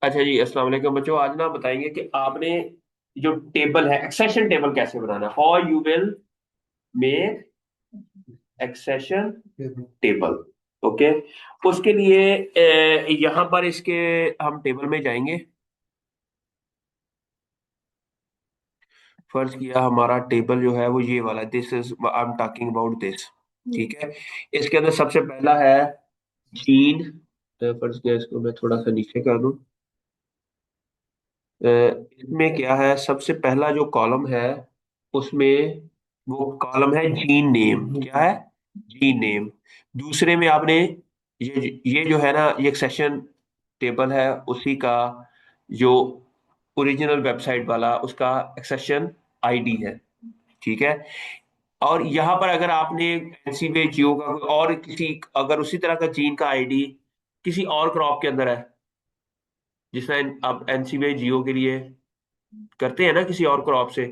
अच्छा जी, अस्सलाम वालेकुम बच्चों। आज ना बताएंगे कि आपने जो टेबल है, एक्सेशन टेबल कैसे बनाना है। How you will make accession table. Okay. उसके लिए यहाँ पर इसके हम टेबल में जाएंगे। फर्ज किया हमारा टेबल जो है वो ये वाला, this is I am talking about this. ठीक है। इसके अंदर सबसे पहला है जीन। फर्ज किया इसको मैं थोड़ा सा नीचे कर दूं। इसमें क्या है, सबसे पहला जो कॉलम है उसमें वो कॉलम है जीन नेम। क्या है? Gene name. दूसरे में आपने ये जो है ना, ये एक सेशन टेबल है उसी का, जो ओरिजिनल वेबसाइट वाला उसका एक्सेशन आईडी है। ठीक है। और यहाँ पर अगर आपने एनसीबी जियो का कोई और किसी, अगर उसी तरह का जीन का आईडी किसी और क्रॉप के अंदर है, जिसमें आप एनसीबी जियो के लिए करते हैं ना किसी और क्रॉप से,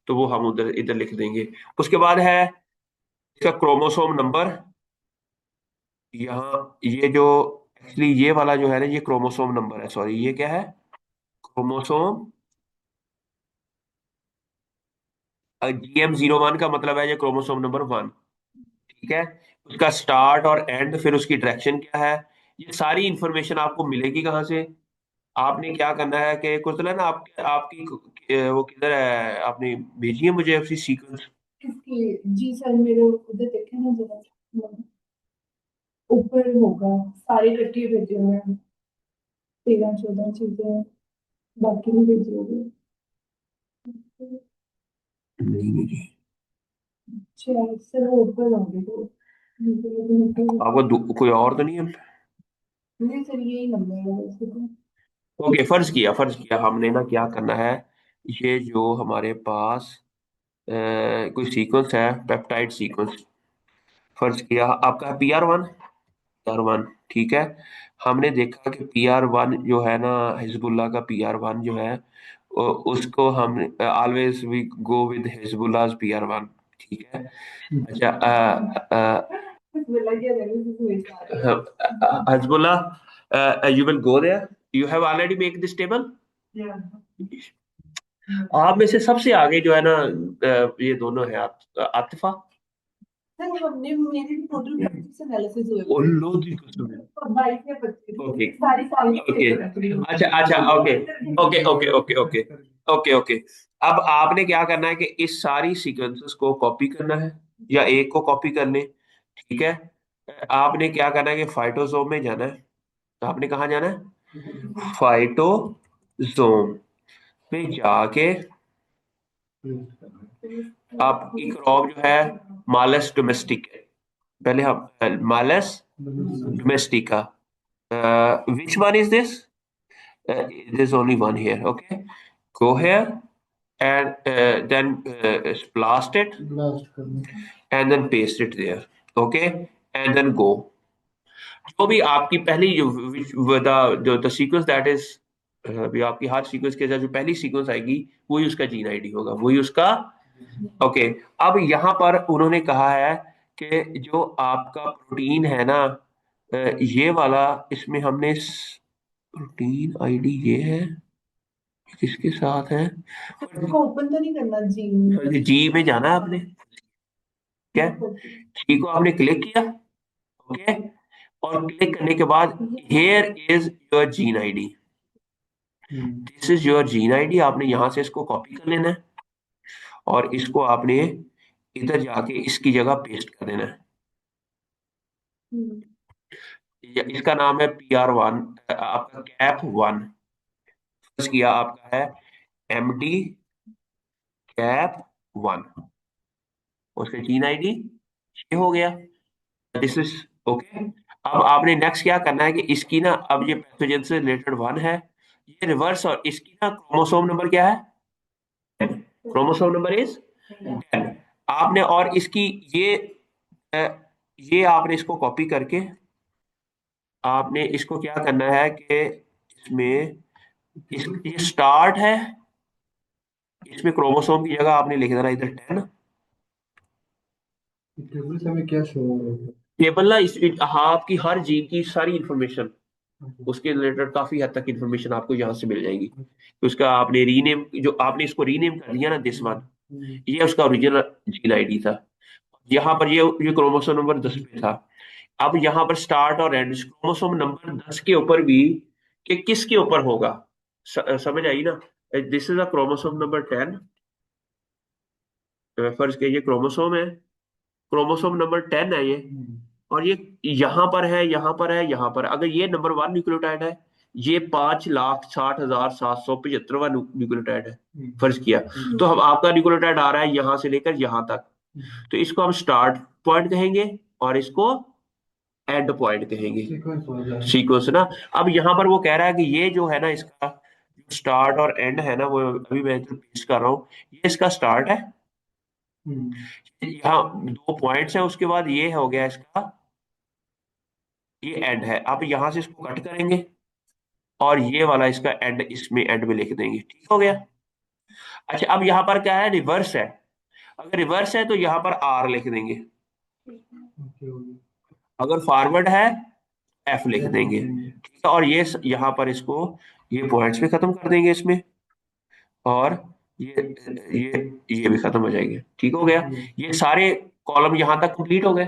तो वो हम उधर इधर लिख देंगे। उसके बाद है इसका क्रोमोसोम नंबर। यहाँ ये जो एक्चुअली ये वाला जो है ना, ये क्रोमोसोम नंबर है। सॉरी, ये क्या है? क्रोमोसोम। GM01 का मतलब है ये क्रोमोसोम नंबर 1। ठीक है। उसका स्टार्ट और एंड, फिर उसकी डायरेक्शन क्या है, ये सारी इंफॉर्मेशन आपको मिलेगी कहाँ से। आपने क्या करना है कि कुछ ना आप आपकी वो किधर है, आपने भेजी है मुझे उसकी सीक्वेंस। किसकी? जी सर, मेरे उधर देखे ना जरा, ऊपर होगा। सारे इकट्ठे भेजे हुए हैं, 13-14 चीजें, बाकी भी भेजी होगी। नहीं भेजी। अच्छा सर, वो ऊपर होंगे तो आपको कोई और तो नहीं है? नहीं सर, यही नंबर है वैसे तो। ओके, फर्ज किया हमने ना क्या करना है। ये जो हमारे पास कोई सीक्वेंस है, पेप्टाइड सीक्वेंस। फर्ज किया आपका PR1। ठीक है। हमने देखा कि PR1 जो है ना, हिजबुल्ला का PR1 जो है, उसको हम ऑलवेज वी गो विद हिजबुल्लाज PR1। ठीक है। अच्छा, बोला क्या लगे इसमें आ रही हिजबुल्ला, you will go there, you have already make this table. है। आप में से सबसे आगे जो है ना, ये दोनों है, आप आतिफा। सर हमने मेरे भी टोटल 25 एनालिसिस हुए और थे। लो जी कसम है। 22 या 25 ओके। सारी सारी ओके। पेपर। अच्छा अच्छा, okay okay okay okay okay okay okay. अब आपने क्या करना है कि इस सारी सीक्वेंसेस को कॉपी करना है, या एक को कॉपी कर लें। ठीक है। आपने क्या करना है कि फाइटोसोम में जाना है। तो आपने कहाँ जाना है? फाइटोसोम में जाके आपकी क्रॉप जो है मालस डोमेस्टिक है। पहले हम मालस domestica. Which one is this? there's only one here. Okay, go here and then blast it and then paste it there. Okay, and then go. जो भी आपकी पहली जो द सीक्वेंस दैट इज, भी आपकी हर सीक्वेंस के साथ जो पहली सीक्वेंस आएगी वही उसका जीन आईडी होगा, वही उसका। ओके। अब यहाँ पर उन्होंने कहा है कि जो आपका प्रोटीन है ना, ये वाला, इसमें हमने प्रोटीन आईडी ये है, किसके साथ है? इसको ओपन तो नहीं करना जी? जी में जाना है आपने। क्या? जी को आपने क्लिक किया। ओके। और क्लिक करने के बाद here is your gene ID, this is your gene ID. आपने यहां से इसको कॉपी कर लेना है और इसको आपने इधर जाके इसकी जगह पेस्ट कर देना है। इसका नाम है PR1, आपका कैप 1। किया आपका है MD कैप 1, उसका जीन आईडी ये हो गया। This is okay. अब आपने नेक्स्ट क्या करना है कि इसकी ना, अब ये पैथोजन से रिलेटेड 1 है, ये रिवर्स, और इसकी ना क्रोमोसोम नंबर क्या है? Chromosome number is 10। आपने और इसकी ये अ, ये आपने इसको कॉपी करके आपने इसको क्या करना है कि इसमें ये स्टार्ट है, इसमें क्रोमोसोम की जगह आपने लिख देना इधर 10। टेबल से हमें क्या शो हो रहा है? टेबल ना हाँ, आपकी हर जीन की सारी इंफॉर्मेशन उसके रिलेटेड काफी हद तक इंफॉर्मेशन आपको यहाँ से मिल जाएगी। तो उसका आपने रीनेम, जो आपने इसको रीनेम कर दिया ना दिस वन, ये उसका ओरिजिनल जीन आईडी था। यहाँ पर ये क्रोमोसोम नंबर 10 पे था। अब यहाँ पर स्टार्ट और एंड क्रोमोसोम नंबर 10 के ऊपर भी कि किसके ऊपर होगा, समझ आई ना। This is a chromosome number 10। फर्ज के ये क्रोमोसोम है, क्रोमोसोम नंबर 10 है ये, और ये यहाँ पर है, यहाँ पर है, यहाँ पर। अगर ये नंबर 1 न्यूक्लियोटाइड है, ये 5,60,775वां न्यूक्लियोटाइड है, फर्ज किया। तो हम आपका न्यूक्लियोटाइड आ रहा है यहाँ से लेकर यहाँ तक, तो इसको हम स्टार्ट पॉइंट कहेंगे और इसको एंड पॉइंट कहेंगे, सीक्वेंस ना। अब यहाँ पर वो कह रहा है कि ये जो है ना, इसका स्टार्ट और एंड है ना, वो अभी मैं जो पेश कर रहा हूँ, ये इसका स्टार्ट है, यहाँ 2 पॉइंट्स है, उसके बाद ये हो गया इसका, ये एंड है। अब यहाँ से इसको कट करेंगे और ये वाला इसका एंड इसमें एंड में लिख देंगे, ठीक हो गया। अच्छा, अब यहाँ पर क्या है, रिवर्स है। अगर रिवर्स है तो यहाँ पर आर लिख देंगे, अगर फॉरवर्ड है एफ लिख देंगे, ठीक है। और ये यहाँ पर इसको ये पॉइंट्स भी खत्म कर देंगे इसमें, और ये भी खत्म हो जाएंगे, ठीक हो गया। ये सारे कॉलम यहाँ तक कंप्लीट हो गए।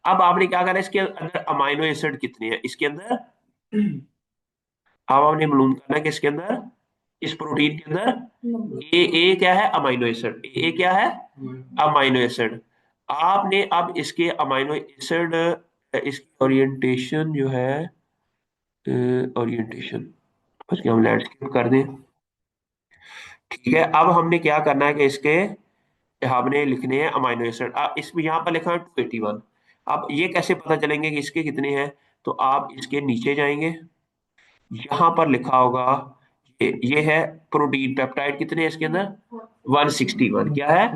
अब आपने क्या करना है, इसके अंदर अमाइनो एसिड कितने हैं इसके अंदर, अब आपने मालूम करना है कि इसके अंदर, इस प्रोटीन के अंदर ए क्या है, अमाइनो एसिड, ए क्या है, अमाइनो एसिड। आपने अब इसके अमाइनो एसिड, इसकी ओरिएंटेशन जो है, ओरिएंटेशन उसके हम लैंडस्केप कर दें, ठीक है। अब हमने क्या करना है कि इसके हमने लिखने हैं अमाइनो एसिड। इसमें यहाँ पर लिखा है 281। अब ये कैसे पता चलेंगे कि इसके कितने हैं, तो आप इसके नीचे जाएंगे, यहाँ पर लिखा होगा, ये है प्रोटीन पेप्टाइड, कितने हैं इसके अंदर, 161। क्या है,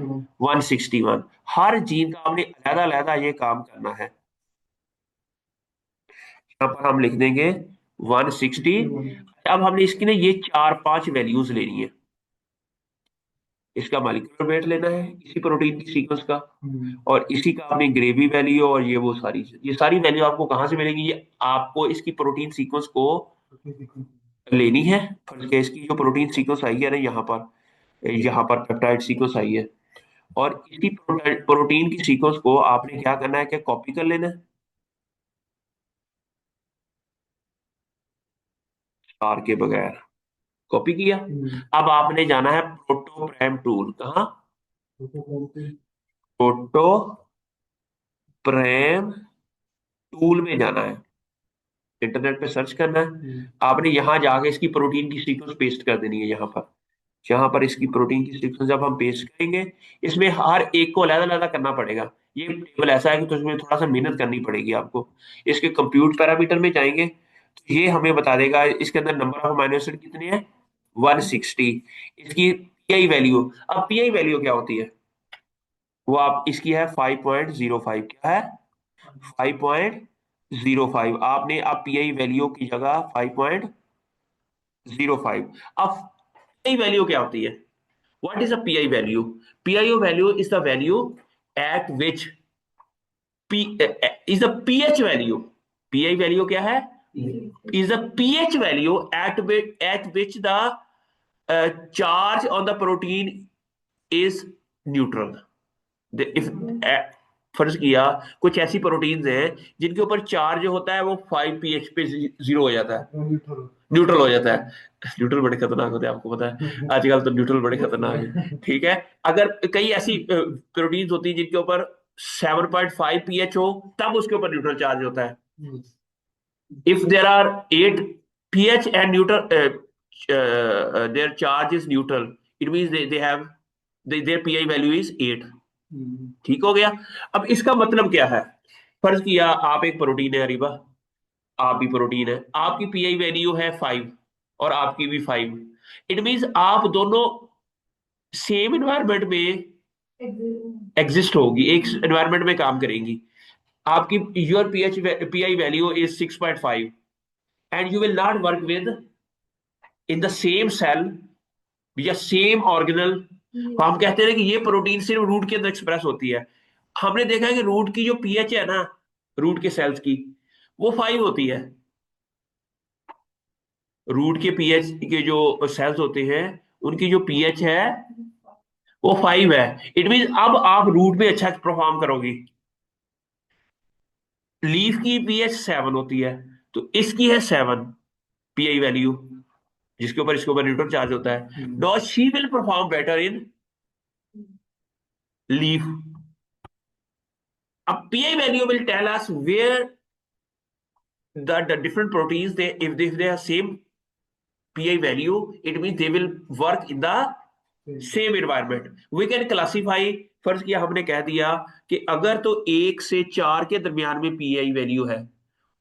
161। हर जीन का हमने अलग अलग ये काम करना है। यहाँ पर हम लिख देंगे 160। अब हमने इसकी ना ये 4-5 वैल्यूज लेनी है, इसका मॉलिक्यूलर वेट लेना है इसी प्रोटीन की सीक्वेंस का, और इसी का आपने ग्रेवी वैल्यू और ये वो सारी, ये सारी वैल्यू आपको कहाँ से मिलेगी, ये आपको इसकी प्रोटीन सीक्वेंस को लेनी है। फर्ज के इसकी जो प्रोटीन सीक्वेंस आई है ना, यहाँ पर पेप्टाइड सीक्वेंस आई है, और इसी प्रोटीन की सीक्वेंस को आपने क्या करना है कि कॉपी कर लेना है स्टार के बगैर, कॉपी किया। अब आपने जाना है प्रोटोप्रैम टूल, कहाँ, प्रोटोप्रैम टूल में जाना है, इंटरनेट पे सर्च करना है। आपने यहाँ जाके इसकी प्रोटीन की सीक्वेंस पेस्ट कर देनी है यहाँ पर, जहां पर इसकी प्रोटीन की सीक्वेंस जब हम पेस्ट करेंगे, इसमें हर एक को अलग अलग करना पड़ेगा। ये टेबल ऐसा है कि तो इसमें थोड़ा सा मेहनत करनी पड़ेगी आपको। इसके कंप्यूट पैरामीटर में जाएंगे तो ये हमें बता देगा इसके अंदर नंबर ऑफ अमाइनो एसिड कितने हैं, 160। इसकी पीआई वैल्यू, अब पीआई वैल्यू क्या होती है, वो आप इसकी है 5.05। क्या है, 5.05। आपने अब पीआई वैल्यू की जगह 5.05। अब पीआई वैल्यू क्या होती है, what is a pi value, pi value is the value at which p is the pH value, pi value क्या है, is the pH value at which the charge on the protein is neutral। if फर्ज किया कुछ ऐसी proteins हैं जिनके ऊपर charge होता है वो 5 pH पे 0 हो जाता है, न्यूट्रल हो जाता है। न्यूट्रल बड़े खतरनाक होते हैं, आपको पता है आजकल तो न्यूट्रल बड़े खतरनाक है, ठीक है। अगर कई ऐसी प्रोटीन्स होती हैं जिनके ऊपर 7.5 pH हो, तब उसके ऊपर न्यूट्रल चार्ज होता है। If there are 8 pH and neutral their charge is neutral, it means they have their pi value is 8। ठीक हो गया। अब इसका मतलब क्या है, फर्ज किया आप एक प्रोटीन है अरीबा, आप भी प्रोटीन है, आपकी पीआई वैल्यू है 5 और आपकी भी 5, इट मींस आप दोनों सेम एनवायरनमेंट में एग्जिस्ट होगी, एक एनवायरनमेंट में काम करेंगी। आपकी your PI value is 6.5 and you will not work with in the same cell या सेम ऑर्गेनल। हम कहते हैं कि ये प्रोटीन सिर्फ रूट के अंदर एक्सप्रेस होती है। हमने देखा है कि रूट की जो पीएच है ना, रूट के सेल्स की, वो 5 होती है, रूट के पीएच के जो सेल्स होते हैं उनकी जो पीएच है वो 5 है। इट मीन अब आप रूट में अच्छा परफॉर्म करोगी। लीफ की पीएच 7 होती है, तो इसकी है 7 पीआई वैल्यू, इसके ऊपर न्यूट्रन चार्ज होता है। No she will perform better in leaf. अब PI value will tell us where the different proteins, they if they have same pi value, it means they will work in the same environment. We can classify, फर्ज किया हमने कह दिया कि अगर तो 1 से 4 के दरमियान में पीआई वैल्यू है,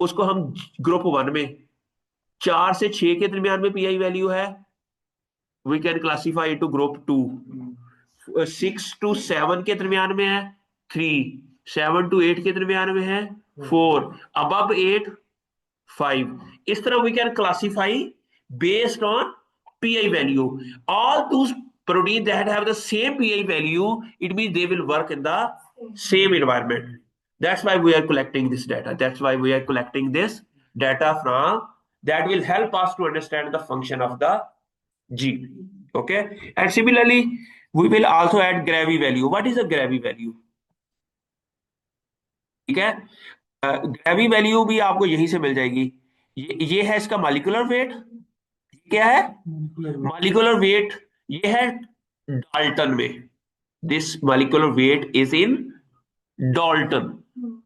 उसको हम ग्रुप 1 में, 4 से 6 के दरमियान में पीआई वैल्यू है, we can classify to group 2। 6 to 7 के दरमियान में है 3, 7 to 8 के दरमियान में है 4, above 8 5। इस तरह we can classify based on PI value. All those proteins that have the same PI value, it means they will work in the same environment. That's why we are collecting this data. That's why we are collecting this data from that will help us to understand the function of the gene. Okay. And similarly, we will also add gravity value. What is a gravity value? ठीक है, gravy value भी आपको यहीं से मिल जाएगी। ये है इसका मॉलिक्यूलर वेट। क्या है मॉलिक्यूलर वेट? ये है डाल्टन में। This molecular weight is in dalton.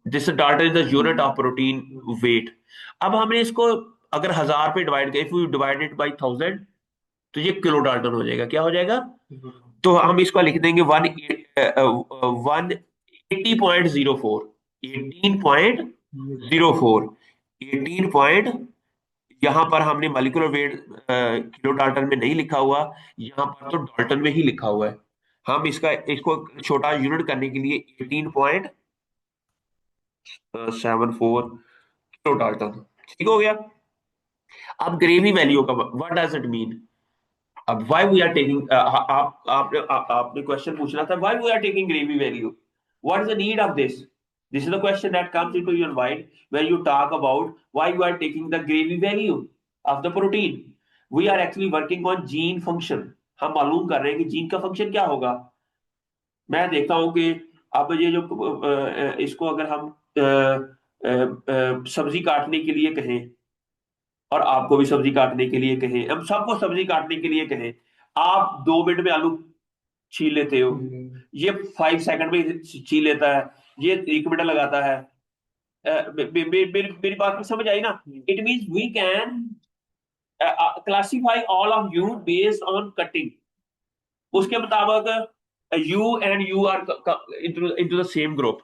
This dalton is the unit of protein weight. अब हमने इसको अगर 1000 पे डिवाइड किया, if you divide it by 1000, तो ये किलो डाल्टन हो जाएगा। क्या हो जाएगा? तो हम इसको लिख देंगे 180.04, 18.04, 18 पॉइंट। यहां पर हमने मॉलिक्यूलर वेट किलो डाल्टन में नहीं लिखा हुआ, यहां पर तो डाल्टन में ही लिखा हुआ है। हम इसको छोटा यूनिट करने के लिए 18.74 किलो डाल्टन, ठीक हो गया। अब ग्रेवी वैल्यू का व्हाट डज इट मीन? अब व्हाई वी आर टेकिंग, आपने क्वेश्चन पूछना था why we are taking gravy value, what is the need of this? This is the question that comes into your mind when you talk about why you are taking the gravy value of the protein. We are actually working on gene function. हम मालूम कर रहे हैं कि gene का function क्या होगा। मैं देखता हूं कि अब ये जो इसको अगर हम सब्जी काटने के लिए कहें और आपको भी सब्जी काटने के लिए कहें, हम सबको सब्जी काटने के लिए कहें, आप 2 मिनट में आलू छील लेते हो, ये 5 सेकंड में छील लेता है, ये 1 मिनट लगाता है। मेरी बात में समझ आई ना? It means we can classify all of you based on cutting. उसके मुताबिक you and you are into the same group.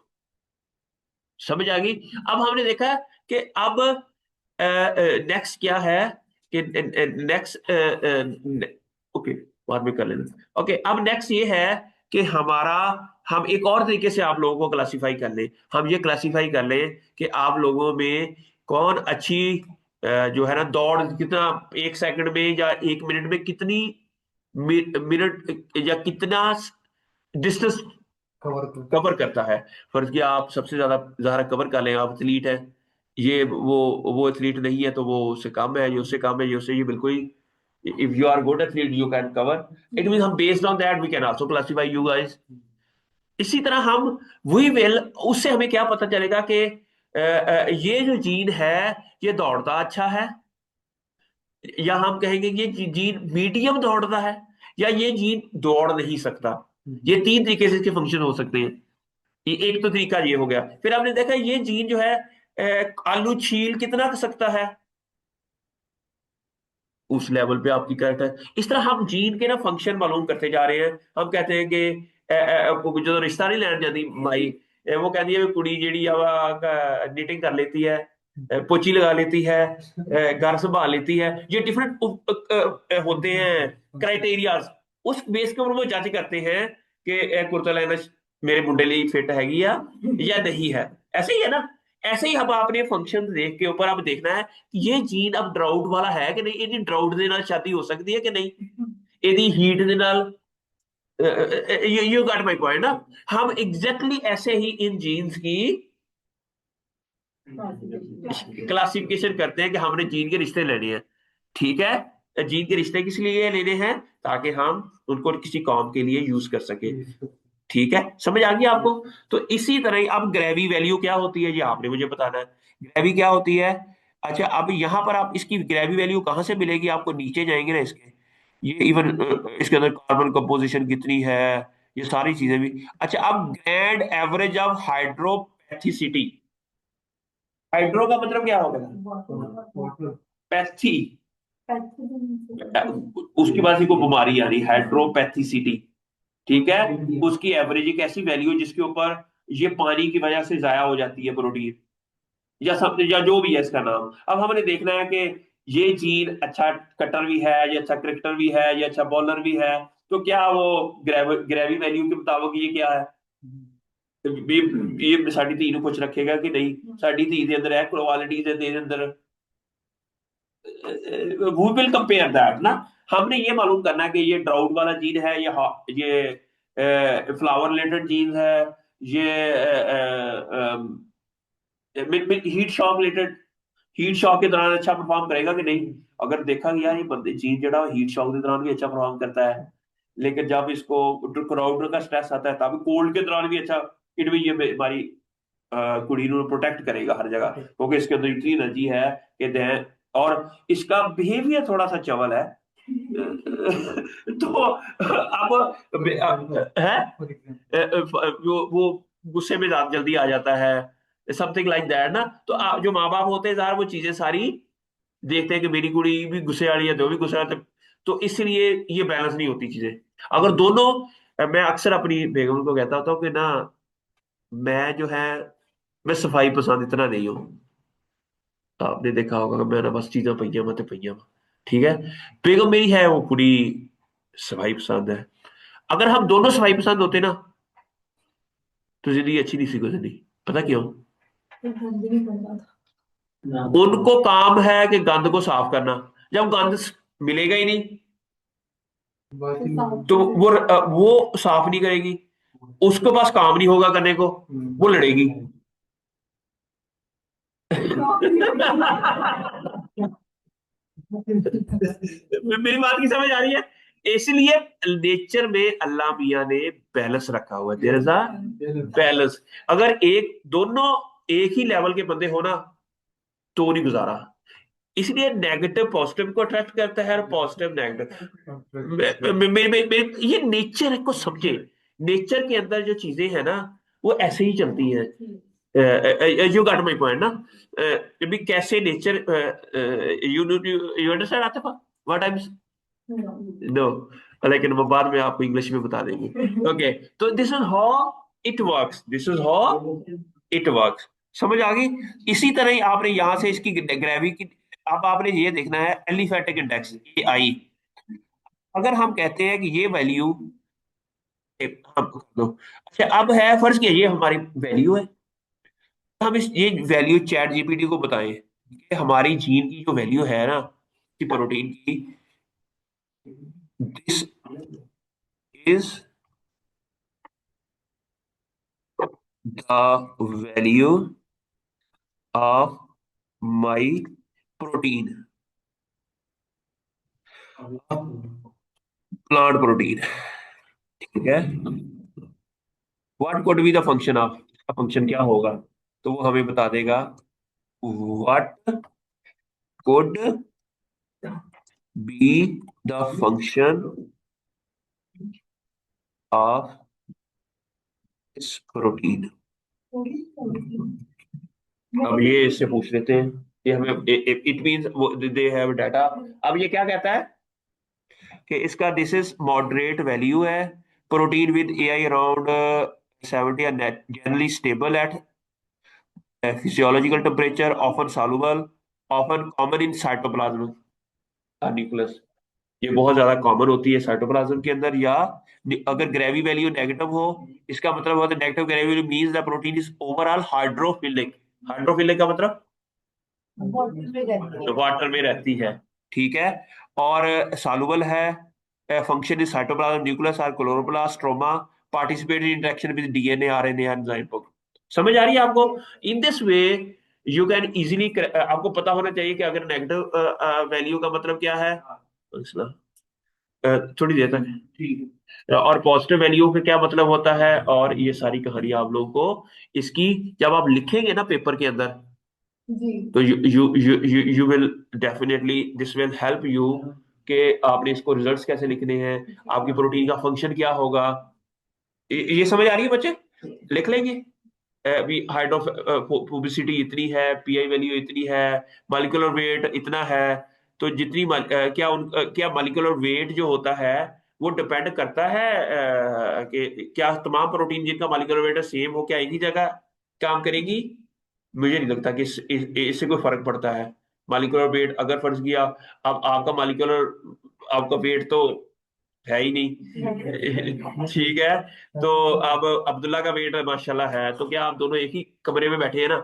समझ आ गई? अब हमने देखा कि अब नेक्स्ट क्या है कि नेक्स्ट, ओके बाद में कर लेना। ओके, अब नेक्स्ट ये है कि हमारा, हम एक और तरीके से आप लोगों को क्लासिफाई कर लें। हम ये क्लासिफाई कर लें कि आप लोगों में कौन अच्छी जो है ना दौड़, कितना 1 सेकंड में या 1 मिनट में कितनी मिनट या कितना डिस्टेंस कवर करता है। फर्ज किया आप सबसे ज्यादा कवर कर लें, आप एथलीट है, ये वो एथलीट नहीं है तो वो उससे कम है, ये उससे कम है, ये उससे, ये बिल्कुल ही, if you are good athlete you can cover. It mean हम based on that we can also classify you guys. इसी तरह हम वी विल, उससे हमें क्या पता चलेगा कि ये जो जीन है ये दौड़ता अच्छा है, या हम कहेंगे ये जीन मीडियम दौड़ता है, या ये जीन दौड़ नहीं सकता। ये 3 तरीके से इसके फंक्शन हो सकते हैं। ये एक तो तरीका ये हो गया। फिर आपने देखा ये जीन जो है आलू छील कितना कर सकता है, उस लेवल पे आपकी करेक्ट है। इस तरह हम जीन के ना फंक्शन मालूम करते जा रहे हैं। हम कहते हैं कि जो रिश्ता नहीं लेना चाहती माई, वो कहती है कुड़ी जी निटिंग कर लेती है, पोची लगा लेती है, घर संभाल लेती है। ये डिफरेंट होते हैं क्राइटेरियाज। उस बेस के ऊपर वो जज करते हैं कि कुर्ता लेना मेरे मुंडे लिए फिट हैगी या नहीं है। ऐसे ही है ना? ऐसे ही हम अपने फंक्शन देख के ऊपर अब देखना है ये जीन अब ਡਰਾਊਟ ਵਾਲਾ ਹੈ ਕਿ ਨਹੀਂ, ਇਹਦੀ ਡਰਾਊਟ ਦੇ ਨਾਲ ਸ਼ਾਦੀ ਹੋ ਸਕਦੀ ਹੈ ਕਿ ਨਹੀਂ, ਇਹਦੀ ਹੀਟ ਦੇ ਨਾਲ। यू गॉट माय पॉइंट ना? हम एग्जैक्टली ऐसे ही इन जीन्स की क्लासिफिकेशन करते हैं कि हमने जीन के रिश्ते लेने हैं। ठीक है, जीन के रिश्ते किस लिए लेने हैं, ताकि हम उनको किसी काम के लिए यूज कर सके। ठीक है, समझ आ गई आपको। तो इसी तरह ही अब ग्रेवी वैल्यू क्या होती है, ये आपने मुझे बताना है। ग्रेवी क्या होती है? अच्छा, अब यहां पर आप इसकी ग्रेवी वैल्यू कहां से मिलेगी आपको, नीचे जाएंगे ना इसके, ये इवन इसके अंदर कार्बन कंपोजिशन कितनी है, ये सारी चीजें भी। अच्छा, अब ग्रैंड एवरेज ऑफ हाइड्रोपैथिसिटी, हाइड्रो का मतलब क्या होगा, पैथी, उसके बाद से कोई बीमारी आ रही, हाइड्रोपैथिसिटी। ठीक है, उसकी एवरेज एक ऐसी वैल्यू है जिसके ऊपर ये पानी की वजह से जाया हो जाती है प्रोटीन, या सब, या जो भी है इसका नाम। अब हमने देखना है कि ये जीन अच्छा कटर भी है, ये अच्छा क्रिकेटर भी है, ये अच्छा बॉलर भी है, तो क्या वो ग्रेवी वैल्यू के मुताबिक ये क्या है, ये साड़ी ਧੀ ਨੂੰ कुछ रखेगा कि नहीं, साड़ी ਧੀ ਦੇ ਅੰਦਰ है क्वालिटीज ਦੇ अंदर, वी विल कंपेयर दैट ना। हमने ये मालूम करना है कि ये ड्राउट वाला जीन है, ये फ्लावर रिलेटेड जीन है, ये heat shock related, heat shock के दौरान अच्छा परफॉर्म करेगा कि नहीं। अगर देखा गया ये बंदे जीन जड़ा हीट शॉक के दौरान भी अच्छा परफॉर्म करता है, लेकिन जब इसको क्राउड का स्ट्रेस आता है तब कोल्ड के दौरान भी अच्छा, इट भी ये हमारी कुड़ी ਨੂੰ प्रोटेक्ट करेगा हर जगह, क्योंकि इसके अंदर इतनी एनर्जी है कि दे, और इसका बिहेवियर थोड़ा सा चवल है। तो अब है, वो गुस्से में जल्दी आ जाता है, समथिंग लाइक दैट ना। तो जो माँ बाप होते हैं यार वो चीजें सारी देखते हैं कि मेरी कुड़ी भी गुस्से वाली है तो भी गुस्सा आते, तो इसलिए ये बैलेंस नहीं होती चीजें। अगर दोनों, मैं अक्सर अपनी बेगम को कहता होता हूँ कि ना, मैं जो है, मैं सफाई पसंद इतना नहीं हूँ। आपने देखा होगा कि मैं ना बस चीजें पईया मैं पईया वा, ठीक है। बेगम मेरी है वो पूरी सफाई पसंद है। अगर हम दोनों सफाई पसंद होते ना, तो जिंदगी अच्छी नहीं सी गुजरनी। पता क्यों? उनको काम है कि गंद को साफ करना, जब गंद मिलेगा ही नहीं तो वो साफ नहीं करेगी, उसके पास काम नहीं होगा करने को, वो लड़ेगी। मेरी बात की समझ आ रही है? इसलिए नेचर में अल्लाह मियां ने बैलेंस रखा हुआ है, देयर इज अ बैलेंस। अगर एक दोनों एक ही लेवल के बंदे हो ना, तो नहीं गुजारा। इसलिए नेगेटिव पॉजिटिव को अट्रैक्ट करता है और पॉजिटिव नेगेटिव। ये नेचर को समझे, नेचर के अंदर जो चीजें है ना वो ऐसे ही चलती हैं। यू गॉट माय पॉइंट ना। भी कैसे नेचर, यू यू अंडरस्टैंड आतिफा व्हाट आई एम, नो, लेकिन वो बाद में आपको इंग्लिश में बता देंगे। ओके, तो this is how it works, this is how it works. समझ आ गई? इसी तरह ही आपने यहां से इसकी ग्रेवी की, अब आपने ये देखना है एलिफेटिक इंडेक्स ए आई। अगर हम कहते हैं कि ये वैल्यू हम कर दो, अच्छा अब है फर्ज किया ये हमारी वैल्यू है, हम इस ये वैल्यू चैट जीपीटी को बताएं कि हमारी जीन की जो वैल्यू है ना, कि प्रोटीन की, this is the value of my protein, plant protein. ठीक है, what could be the function of, function क्या होगा, तो वो हमें बता देगा। What could be the function of this protein. अब ये इससे पूछ लेते हैं, ये हमें it means they have data. अब ये क्या कहता है कि इसका दिस इज मॉडरेट वैल्यू है, protein with AI around 70 net generally stable at physiological temperature, often soluble, often common in cytoplasm nucleus. ये बहुत ज्यादा कॉमन होती है साइटोप्लाज्म के अंदर। या अगर ग्रेवी वैल्यू नेगेटिव हो, इसका मतलब होता है negative gravy value means the protein is overall hydrophilic. Hydrophilic का मतलब वाटर में रहती है, ठीक है, और सॉल्युबल है, फंक्शन इज साइटोप्लाज्म न्यूक्लियस और chloroplast stroma, participate in interaction with DNA RNA enzyme. समझ आ रही है आपको? In this way you can easily, आपको पता होना चाहिए कि अगर नेगेटिव वैल्यू का मतलब क्या है, थोड़ी देर तक, ठीक है, और पॉजिटिव वैल्यू का क्या मतलब होता है, और ये सारी कहानी आप लोगों को इसकी जब आप लिखेंगे ना पेपर के अंदर, जी। तो you will definitely, this will help you कि आपने इसको रिजल्ट्स कैसे लिखने हैं, आपकी प्रोटीन का फंक्शन क्या होगा। ये समझ आ रही है बच्चे? लिख लेंगे। अभी हाइड्रोफोबिसिटी इतनी है, पीआई वैल्यू इतनी है, मॉलिक्यूलर वेट इतना है। तो क्या मॉलिक्यूलर वेट जो होता है वो डिपेंड करता है कि क्या तमाम प्रोटीन जिनका मॉलिक्यूलर वेट सेम हो क्या एक ही जगह काम करेगी? मुझे नहीं लगता कि इससे कोई फर्क पड़ता है। मॉलिक्यूलर वेट अगर फर्ज किया, अब आपका वेट तो है ही नहीं ठीक है, तो अब अब्दुल्ला का वेट माशाल्लाह है, तो क्या आप दोनों एक ही कमरे में बैठे हैं ना?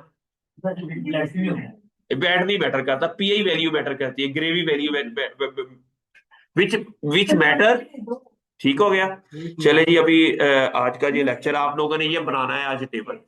बैट नहीं मैटर करता, पीआई वैल्यू मैटर करती है, gravy value which which matter. ठीक हो गया? चले जी, अभी आज का ये लेक्चर आप लोगों ने ये बनाना है आज टेबल।